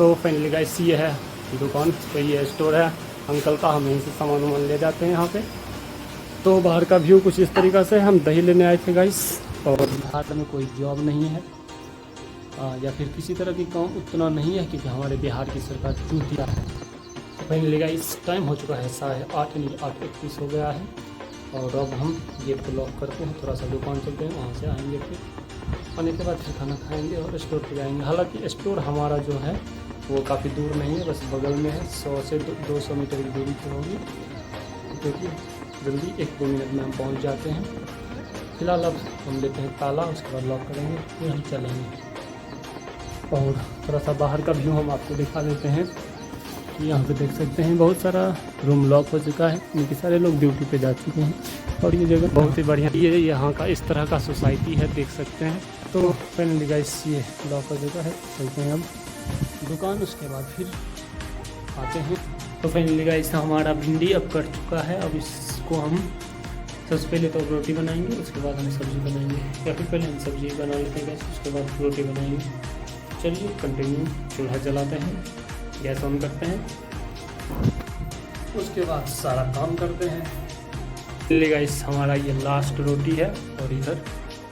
तो finally guys ये है दुकान, तो ये स्टोर है अंकल का। हम यहीं से सामान वामान ले जाते हैं यहाँ पे। तो बाहर का व्यू कुछ इस तरीक़ा से। हम दही लेने आए थे गाइस, और बिहार में कोई जॉब नहीं है या फिर किसी तरह की काम उतना नहीं है, क्योंकि हमारे बिहार की सरकार चूतिया है। तो फाइनली गाइस टाइम हो चुका है 8:30 यानी 8:31 हो गया है। और अब हम गेट को लॉक करते हैं, थोड़ा सा दुकान चलते हैं, वहाँ से आएंगे, फिर आने के बाद फिर खाना खाएंगे और स्टोर पे जाएंगे। हालांकि स्टोर हमारा जो है वो काफ़ी दूर नहीं है, बस बगल में है, 100 से 200 मीटर की दूरी पर होगी, क्योंकि जल्दी 1-2 मिनट में हम पहुँच जाते हैं। फिलहाल अब हम लेते हैं ताला, उसके बाद लॉक करेंगे, फिर हम चलेंगे। और थोड़ा सा बाहर का व्यू हम आपको दिखा देते हैं। यहाँ पे देख सकते हैं बहुत सारा रूम लॉक हो चुका है, क्योंकि सारे लोग ड्यूटी पे जा चुके हैं। और ये जगह बहुत ही बढ़िया, ये यहाँ का इस तरह का सोसाइटी है, देख सकते हैं। तो फाइनली गाइस ये लॉक हो चुका है, चलते हैं अब दुकान, उसके बाद फिर आते हैं। तो फाइनली गाइस हमारा भिंडी अब कट चुका है। अब इसको हम सबसे पहले तो रोटी बनाएंगे, उसके बाद हम सब्ज़ी बनाएंगे, या फिर पहले हम सब्ज़ी बना लेते हैं गैस, उसके बाद रोटी बनाएंगे। चलिए कंटिन्यू। चूल्हा जलाते हैं, गैस ऑन करते हैं, उसके बाद सारा काम करते हैं। चलिए गाइस हमारा ये लास्ट रोटी है, और इधर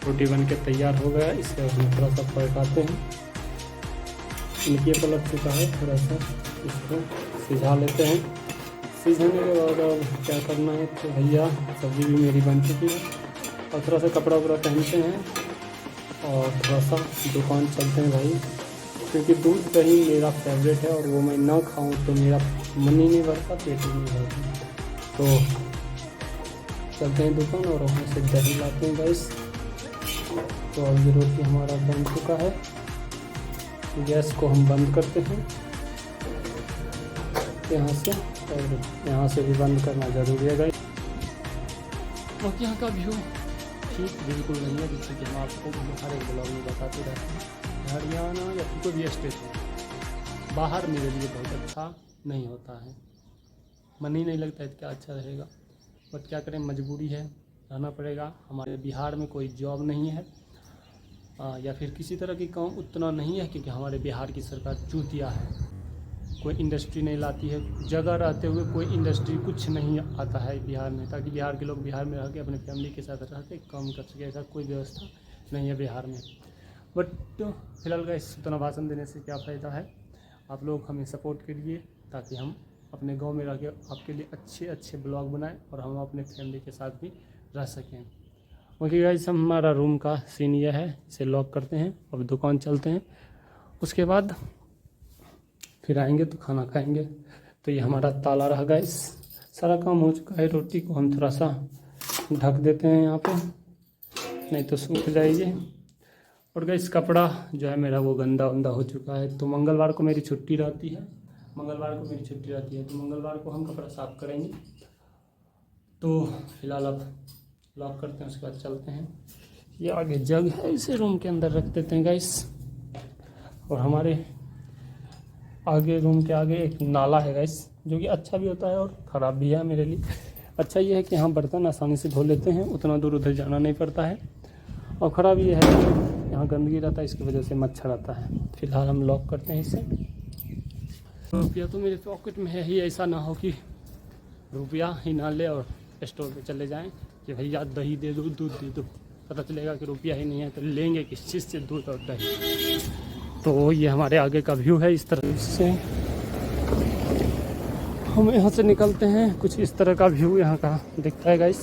रोटी बन के तैयार हो गया। इसके बाद हम थोड़ा सा पलटाते हैं, इनके पलट चुका है, थोड़ा सा इसको सिझा लेते हैं। सीझने के बाद अब क्या करना है, तो भैया सब्ज़ी भी मेरी बन चुकी है, और थोड़ा सा कपड़ा वपड़ा पहनते हैं और थोड़ा सा दुकान चलते हैं भाई, क्योंकि दूध दही मेरा फेवरेट है, और वो मैं ना खाऊं तो मेरा मन ही नहीं भरता, पेट ही नहीं भरता। तो चलते हैं दुकान और वहाँ से दही लाते हैं गाइस। तो अब ये रोटी हमारा बन चुका है, गैस को हम बंद करते हैं यहाँ से, और यहाँ से भी बंद करना ज़रूरी है गाइस। और यहाँ का व्यू ठीक बिल्कुल नहीं है, जिससे कि हम आपको हर एक ब्लॉग में बताते रहते हैं। हरियाणा या फिर कोई भी स्टेट हो, बाहर मेरे लिए बहुत अच्छा नहीं होता है, मन ही नहीं लगता है क्या अच्छा रहेगा, बट क्या करें, मजबूरी है, रहना पड़ेगा। हमारे बिहार में कोई जॉब नहीं है या फिर किसी तरह की काम उतना नहीं है, क्योंकि हमारे बिहार की सरकार चूतिया है, कोई इंडस्ट्री नहीं लाती है। जगह रहते हुए कोई इंडस्ट्री कुछ नहीं आता है बिहार में, ताकि बिहार के लोग बिहार में रह के अपने फैमिली के साथ रह के काम कर सके, ऐसा कोई व्यवस्था नहीं है बिहार में। बट फिलहाल का इस उतना भाषण देने से क्या फ़ायदा है, आप लोग हमें सपोर्ट करिए, ताकि हम अपने गांव में रह के आपके लिए अच्छे अच्छे ब्लॉग बनाएं और हम अपने फैमिली के साथ भी रह सकें। ओके गाइस, हमारा रूम का सीन यह है, इसे लॉक करते हैं, अब दुकान चलते हैं, उसके बाद फिर आएंगे तो खाना खाएंगे। तो ये हमारा ताला रहा गाइस, सारा काम हो चुका है। रोटी को हम थोड़ा सा ढक देते हैं यहाँ पे, नहीं तो सूख जाएगी। और गाइस कपड़ा जो है मेरा वो गंदा वंदा हो चुका है, तो मंगलवार को मेरी छुट्टी रहती है, तो मंगलवार को हम कपड़ा साफ़ करेंगे। तो फिलहाल अब लॉक करते हैं, उसके बाद चलते हैं। ये आगे जग है, इसे रूम के अंदर रख देते हैं गाइस। और हमारे आगे रूम के आगे एक नाला है गाइस, जो कि अच्छा भी होता है और ख़राब भी है मेरे लिए। अच्छा ये है कि यहाँ बर्तन आसानी से धो लेते हैं, उतना दूर उधर जाना नहीं पड़ता है। और ख़राब ये है कि यहाँ गंदगी रहता है, इसकी वजह से मच्छर आता है। फिलहाल हम लॉक करते हैं इसे। रुपया तो मेरे पॉकेट में है ही, ऐसा ना हो कि रुपया ही ना ले और स्टोर पे चले जाएं कि भैया दही दे दो, दूध दे दो, पता चलेगा कि रुपया ही नहीं है, तो लेंगे किस चीज़ से दूध और दही। तो ये हमारे आगे का व्यू है, इस तरह से हम यहाँ से निकलते हैं। कुछ इस तरह का व्यू यहाँ का दिखता है गाइस,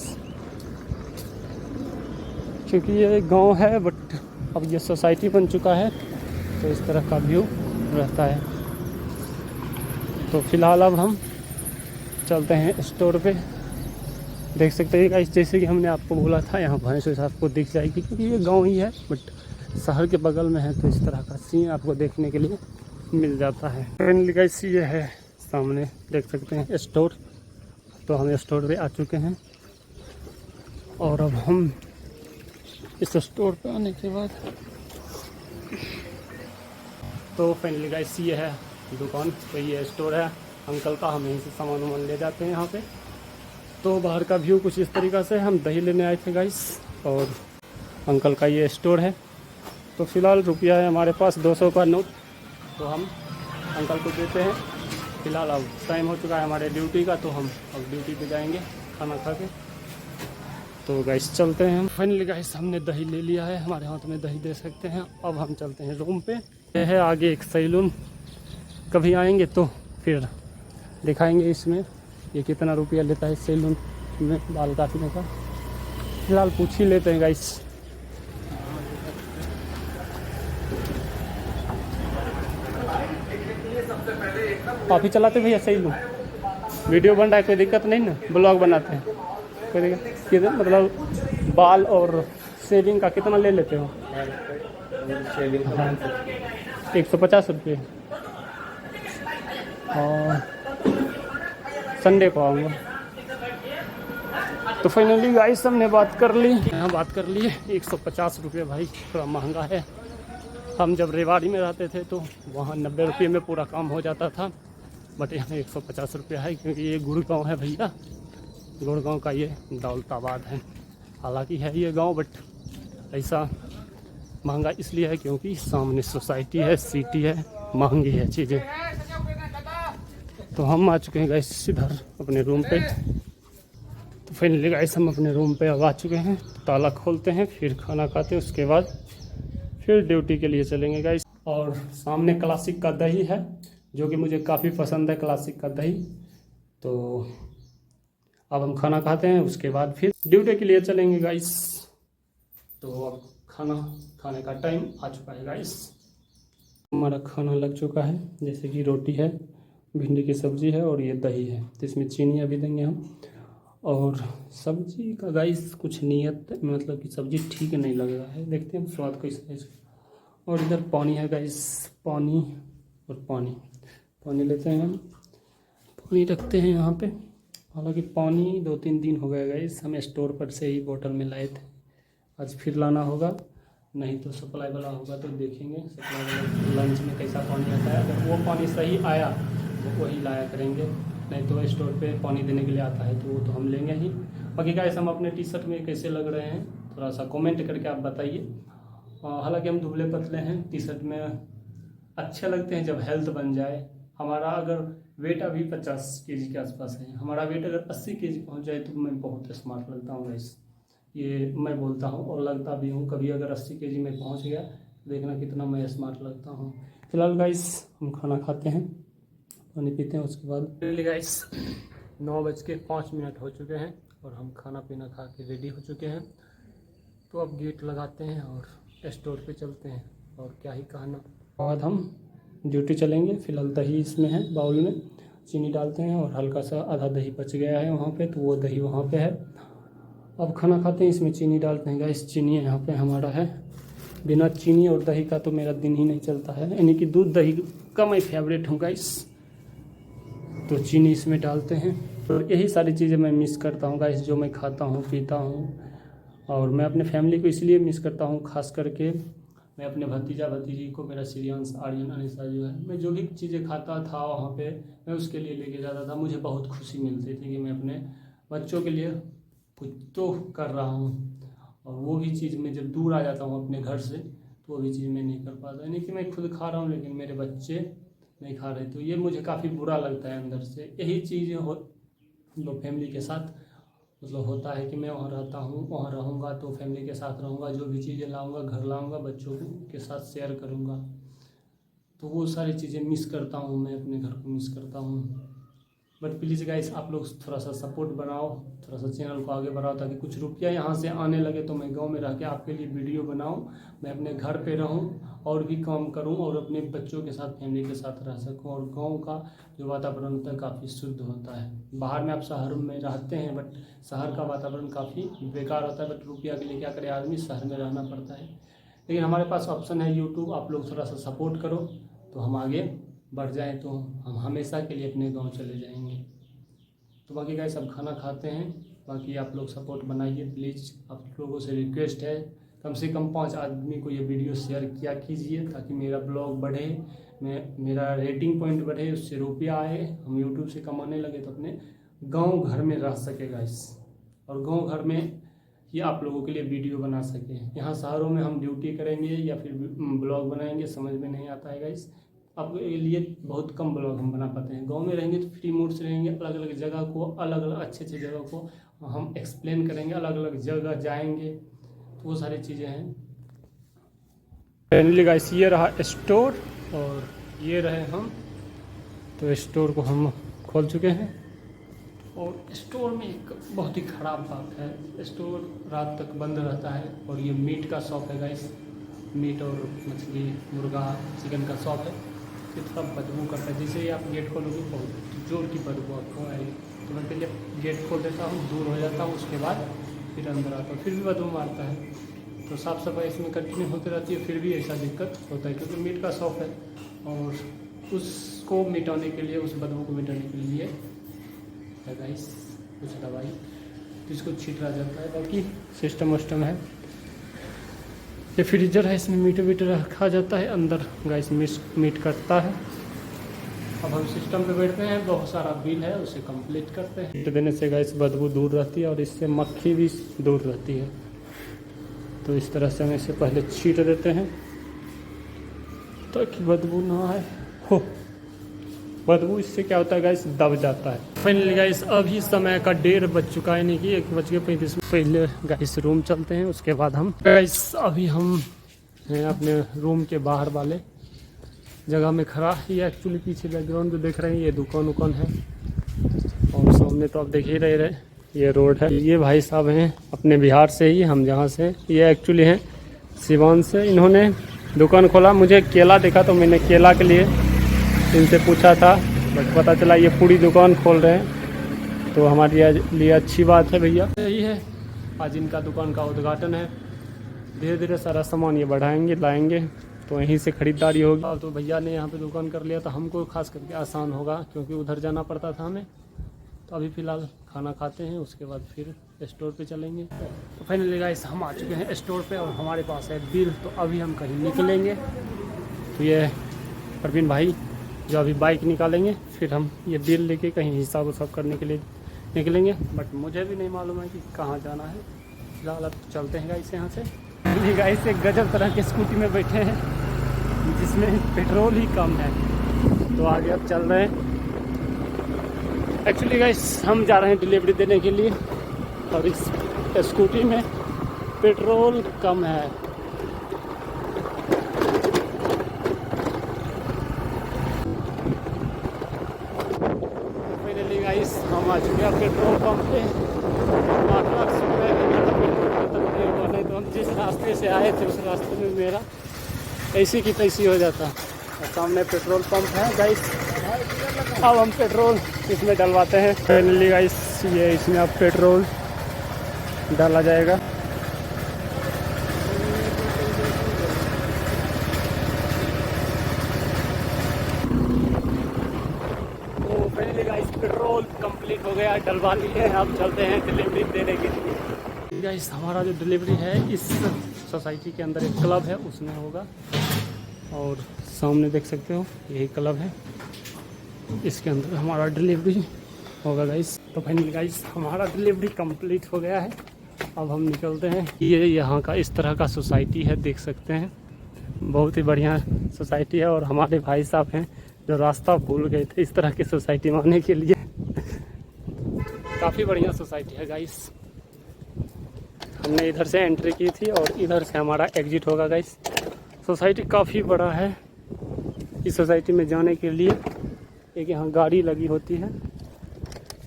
क्योंकि ये गांव है बट अब ये सोसाइटी बन चुका है, तो इस तरह का व्यू रहता है। तो फिलहाल अब हम चलते हैं स्टोर पे। देख सकते हैं गाइस, जैसे कि हमने आपको बोला था, यहाँ भैंस वैंस आपको दिख जाएगी, क्योंकि ये गांव ही है बट शहर के बगल में है, तो इस तरह का सीन आपको देखने के लिए मिल जाता है। फाइनली गाइस ये है सामने, देख सकते हैं स्टोर। तो हम स्टोर पे आ चुके हैं, और अब हम इस स्टोर पे आने के बाद तो फाइनली गाइस ये है दुकान, तो ये स्टोर है अंकल का। हम यहीं से सामान वामान ले जाते हैं यहाँ पे। तो बाहर का व्यू कुछ इस तरीक़ा से। हम दही लेने आए थे गाइस, और अंकल का ये स्टोर है। तो फ़िलहाल रुपया है हमारे पास 200 का नोट, तो हम अंकल को देते हैं। फिलहाल अब टाइम हो चुका है हमारे ड्यूटी का, तो हम अब ड्यूटी पे जाएंगे खाना खा के। तो गाइस चलते हैं हम। फाइनली गाइस हमने दही ले लिया है, हमारे हाथ में दही दे सकते हैं। अब हम चलते हैं रूम पे। यह है आगे एक सैलून, कभी आएंगे तो फिर दिखाएंगे इसमें ये कितना रुपया लेता है सैलून में बाल काटने का। फिलहाल पूछ ही लेते हैं गाइस। आप ही चलाते भैया सैलून? वीडियो बन रहा है, कोई दिक्कत नहीं ना? ब्लॉग बनाते हैं, कोई दिक्कत? कितना मतलब बाल और शेविंग का कितना ले लेते हो? 150 रुपये। और संडे को आऊँगा। तो फाइनली गाइस हमने बात कर ली, यहाँ बात कर ली। 150 रुपये भाई थोड़ा महंगा है। हम जब रेवाड़ी में रहते थे तो वहाँ 90 रुपये में पूरा काम हो जाता था, बट यहाँ 150 रुपये है, क्योंकि ये गुड़गांव है भैया। गुड़गांव का ये दौलताबाद है। हालांकि है ये गांव, बट ऐसा महंगा इसलिए है क्योंकि सामने सोसाइटी है, सिटी है, महंगी है चीज़ें। तो हम आ चुके हैं गाइस इधर अपने रूम पे। तो फाइनली गाइस हम अपने रूम पे अब आ चुके हैं। ताला खोलते हैं, फिर खाना खाते हैं, उसके बाद फिर ड्यूटी के लिए चलेंगे गाइस। और सामने क्लासिक का दही है, जो कि मुझे काफ़ी पसंद है क्लासिक का दही। तो अब हम खाना खाते हैं, उसके बाद फिर ड्यूटी के लिए चलेंगे गाइस। तो अब खाना खाने का टाइम आ चुका है गाइस। हमारा खाना लग चुका है, जैसे कि रोटी है, भिंडी की सब्ज़ी है और ये दही है। तो इसमें चीनी अभी देंगे हम। और सब्जी का गाइस कुछ नियत मतलब कि सब्जी ठीक नहीं लग रहा है, देखते हैं स्वाद कैसा है इसका। और इधर पानी है गाइस, पानी और पानी लेते हैं हम, पानी रखते हैं यहाँ पे। हालांकि पानी 2-3 दिन हो गए गाइस, हम स्टोर पर से ही बोतल में लाए थे। आज फिर लाना होगा, नहीं तो सप्लाई वाला होगा तो देखेंगे सप्लाई वाला लंच में कैसा पानी आता है। अगर वो पानी सही आया तो वही लाया करेंगे, नहीं तो स्टोर पे पानी देने के लिए आता है तो वो तो हम लेंगे ही। बाकी गाइस हम अपने टी शर्ट में कैसे लग रहे हैं थोड़ा सा कमेंट करके आप बताइए। हालांकि हम दुबले पतले हैं, टी शर्ट में अच्छे लगते हैं जब हेल्थ बन जाए। हमारा अगर वेट अभी 50 kg के आसपास है, हमारा वेट अगर 80 kg पहुंच जाए तो मैं बहुत स्मार्ट लगता हूँ गाइस। ये मैं बोलता हूँ और लगता भी हूँ। कभी अगर 80 kg में पहुँच गया तो देखना कितना मैं स्मार्ट लगता हूँ। फिलहाल गाइस हम खाना खाते हैं, पानी पीते हैं, उसके बाद गाइस 9:05 हो चुके हैं और हम खाना पीना खा के रेडी हो चुके हैं। तो अब गेट लगाते हैं और स्टोर पे चलते हैं, और क्या ही कहना। बाद हम ड्यूटी चलेंगे। फिलहाल दही इसमें है बाउल में, चीनी डालते हैं और हल्का सा आधा दही बच गया है वहाँ पे, तो वो दही वहाँ पे है। अब खाना खाते हैं, इसमें चीनी डालते हैं गाइस। चीनी यहाँ पे हमारा है, बिना चीनी और दही का तो मेरा दिन ही नहीं चलता है, यानी कि दूध दही का मैं फेवरेट हूँ गाइस। तो चीनी इसमें डालते हैं। तो यही सारी चीज़ें मैं मिस करता हूँ गाइस, जो मैं खाता हूँ पीता हूँ। और मैं अपने फैमिली को इसलिए मिस करता हूँ, खास करके मैं अपने भतीजा भतीजी को, मेरा श्रेयांश, आर्यन, अनिशा जो है, मैं जो भी चीज़ें खाता था वहाँ पे मैं उसके लिए लेके जाता था। मुझे बहुत खुशी मिलती थी कि मैं अपने बच्चों के लिए कुछ तो कर रहा हूँ। और वो भी चीज़ मैं जब दूर आ जाता हूँ अपने घर से तो वो भी चीज़ मैं नहीं कर पाता। यानी कि मैं खुद खा रहा हूँ लेकिन मेरे बच्चे नहीं खा रहे, तो ये मुझे काफ़ी बुरा लगता है अंदर से। यही चीज़ मतलब फैमिली के साथ मतलब होता है कि मैं वहाँ रहता हूँ, वहाँ रहूँगा तो फैमिली के साथ रहूँगा, जो भी चीज़ें लाऊँगा घर लाऊँगा, बच्चों के साथ शेयर करूँगा। तो वो सारी चीज़ें मिस करता हूँ, मैं अपने घर को मिस करता हूँ। बट प्लीज़ गाइस आप लोग थोड़ा सा सपोर्ट बनाओ, थोड़ा सा चैनल को आगे बढ़ाओ, ताकि कुछ रुपया यहाँ से आने लगे तो मैं गांव में रह के आपके लिए वीडियो बनाऊँ, मैं अपने घर पे रहूँ और भी काम करूँ और अपने बच्चों के साथ फैमिली के साथ रह सकूँ। और गांव का जो वातावरण होता है काफ़ी शुद्ध होता है। बाहर में आप शहर में रहते हैं बट शहर का वातावरण काफ़ी बेकार होता है, बट रुपया के लिए क्या करे आदमी, शहर में रहना पड़ता है। लेकिन हमारे पास ऑप्शन है यूट्यूब, आप लोग थोड़ा सा सपोर्ट करो तो हम आगे बढ़ जाएँ, तो हम हमेशा के लिए अपने गांव चले जाएंगे। तो बाकी गाइस अब खाना खाते हैं, बाकी आप लोग सपोर्ट बनाइए प्लीज़। आप लोगों से रिक्वेस्ट है, कम से कम 5 आदमी को ये वीडियो शेयर किया कीजिए ताकि मेरा ब्लॉग बढ़े, मेरा रेटिंग पॉइंट बढ़े, उससे रुपया आए, हम यूट्यूब से कमाने लगे तो अपने गाँव घर में रह सके गाइस, और गाँव घर में ही आप लोगों के लिए वीडियो बना सके। यहाँ शहरों में हम ड्यूटी करेंगे या फिर ब्लॉग बनाएंगे, समझ में नहीं आता है गाइस। आपके लिए बहुत कम ब्लॉग हम बना पाते हैं। गांव में रहेंगे तो फ्री मूड से रहेंगे, अलग अलग जगह को, अलग अलग अच्छे अच्छे जगह को हम एक्सप्लेन करेंगे, अलग अलग जगह जाएंगे, तो वो सारी चीज़ें हैं। फाइनली गाइस ये रहा स्टोर और ये रहे हम। तो स्टोर को हम खोल चुके हैं और स्टोर में एक बहुत ही ख़राब बात है, स्टोर रात तक बंद रहता है और ये मीट का शॉप है गाइस, मीट और मछली, मुर्गा, चिकन का शॉप है। तो थोड़ा बदबू करता है, जैसे ही आप गेट खोलोगे बहुत जोर की बदबू आपको आएगी। तो मैं पहले गेट खोल देता हूँ, दूर हो जाता हूँ, उसके बाद फिर अंदर आता हूँ, फिर भी बदबू मारता है। तो साफ़ सफाई इसमें कंटिन्यू होती रहती है, फिर भी ऐसा दिक्कत होता है क्योंकि मीट का शॉप है और उसको मिटाने के लिए, उस बदबू को मिटाने के लिए है गाइस कुछ दवाई, तो इसको छिटा जाता है। बाकी सिस्टम वस्टम है, ये फ्रीजर है, इसमें मीट वीट रखा जाता है, अंदर गाइस मीट कटता है। अब हम सिस्टम पे बैठते हैं, बहुत सारा बिल है उसे कंप्लीट करते हैं। मीट देने से गाइस बदबू दूर रहती है और इससे मक्खी भी दूर रहती है। तो इस तरह से हम इसे पहले छीट देते हैं ताकि बदबू ना आए। हो बदबू इससे क्या होता है गाइस, दब जाता है। फाइनली गाइस अभी समय का 1:30 बज चुका है, नहीं कि 1:35। पहले गाइस रूम चलते हैं, उसके बाद हम गाइस अभी हम हैं अपने रूम के बाहर वाले जगह में खड़ा। ये एक्चुअली पीछे बैकग्राउंड जो देख रहे हैं ये दुकान उकान है और सामने तो आप देख ही रहे ये रोड है। ये भाई साहब हैं अपने बिहार से ही, हम जहाँ से, ये एक्चुअली हैं सिवान से। इन्होंने दुकान खोला, मुझे केला देखा तो मैंने केला के लिए इनसे पूछा था, बट पता चला ये पूरी दुकान खोल रहे हैं। तो हमारे लिए अच्छी बात है भैया। यही है आज इनका दुकान का उद्घाटन है। धीरे धीरे सारा सामान ये बढ़ाएंगे, लाएंगे, तो यहीं से खरीदारी होगी। तो भैया ने यहाँ पे दुकान कर लिया तो हमको खास करके आसान होगा क्योंकि उधर जाना पड़ता था हमें। तो अभी फ़िलहाल खाना खाते हैं, उसके बाद फिर स्टोर पे चलेंगे। तो फाइनली गाइस हम आ चुके हैं स्टोर पे और हमारे पास है बिल। तो अभी हम कहीं निकलेंगे, तो ये प्रवीण भाई जो अभी बाइक निकालेंगे, फिर हम ये बिल लेके कहीं हिसाब उसाब करने के लिए निकलेंगे। बट मुझे भी नहीं मालूम है कि कहाँ जाना है। फिलहाल अब चलते हैं गाइस यहाँ से। ये गाइस एक गजब तरह के स्कूटी में बैठे हैं जिसमें पेट्रोल ही कम है, तो आगे अब चल रहे हैं। एक्चुअली गाइस हम जा रहे हैं डिलीवरी देने के लिए और इस स्कूटी में पेट्रोल कम है। फाइनली गाइस हम आ चुके हैं पेट्रोल पंप पे। नहीं तो हम जिस रास्ते से आए थे उस रास्ते में मेरा ऐसी की तैसी हो जाता। और सामने पेट्रोल पंप है गाइस, अब हम पेट्रोल इसमें डलवाते हैं। फाइनली गाइस ये इसमें अब पेट्रोल डाला जाएगा। तो फाइनली गाइस पेट्रोल कंप्लीट हो गया, डलवा लिए। अब चलते हैं डिलीवरी देने के लिए। गाइस हमारा जो डिलीवरी है इस सोसाइटी के अंदर एक क्लब है उसमें होगा और सामने देख सकते हो यही क्लब है, इसके अंदर हमारा डिलीवरी होगा गाइस। तो फाइनली गाइस हमारा डिलीवरी कंप्लीट हो गया है, अब हम निकलते हैं। ये यहाँ का इस तरह का सोसाइटी है, देख सकते हैं बहुत ही बढ़िया सोसाइटी है। और हमारे भाई साहब हैं जो रास्ता भूल गए थे इस तरह की सोसाइटी में आने के लिए। काफ़ी बढ़िया सोसाइटी है गाइस। हमने इधर से एंट्री की थी और इधर से हमारा एग्जिट होगा गाइस। सोसाइटी काफ़ी बड़ा है। इस सोसाइटी में जाने के लिए एक यहाँ गाड़ी लगी होती है,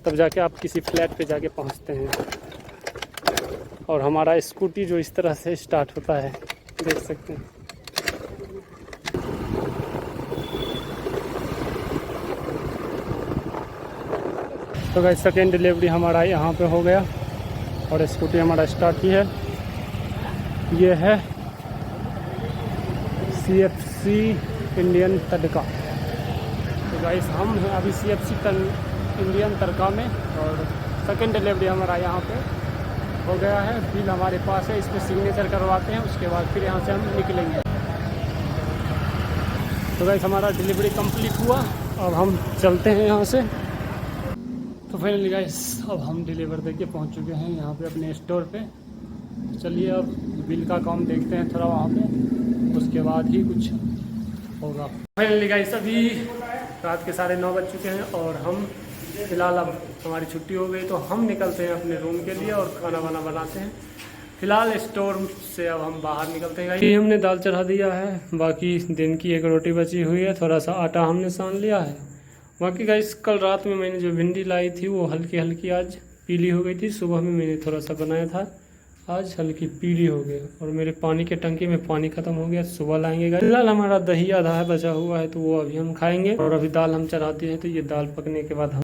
तब जाके आप किसी फ्लैट पे जाके पहुँचते हैं। और हमारा स्कूटी जो इस तरह से स्टार्ट होता है, देख सकते हैं। तो गाइस सेकेंड डिलीवरी हमारा यहाँ पे हो गया और स्कूटी हमारा स्टार्ट ही है। ये है CFC इंडियन तड़का। तो गाइस हम हैं अभी CFC इंडियन तड़का में और सेकेंड डिलीवरी हमारा यहाँ पे हो गया है। बिल हमारे पास है, इस पर सिग्नेचर करवाते हैं, उसके बाद फिर यहाँ से हम निकलेंगे। तो गाइस हमारा डिलीवरी कंप्लीट हुआ, अब हम चलते हैं यहाँ से। तो फाइनली गाइस अब हम डिलीवर देके पहुँच चुके हैं यहाँ पे अपने स्टोर पे। चलिए अब बिल का काम देखते हैं थोड़ा वहाँ पे, उसके बाद ही कुछ होगा। फाइनली गाइस अभी रात के 9:30 बज चुके हैं और हम फिलहाल अब हमारी छुट्टी हो गई तो हम निकलते हैं अपने रूम के लिए और खाना वाना बनाते हैं। फिलहाल स्टोर से अब हम बाहर निकलते हैं। ये हमने दाल चढ़ा दिया है, बाकी दिन की एक रोटी बची हुई है, थोड़ा सा आटा हमने सान लिया है। बाकी गाइस कल रात में मैंने जो भिंडी लाई थी वो हल्की हल्की आज पीली हो गई थी। सुबह में मैंने थोड़ा सा बनाया था, आज हल्की पीली हो गई और मेरे पानी के टंकी में पानी खत्म हो गया, सुबह लाएंगे। फिलहाल हमारा दही आधा है बचा हुआ है तो वो अभी हम खाएंगे और अभी दाल हम चढ़ाते हैं तो ये दाल पकने के बाद हम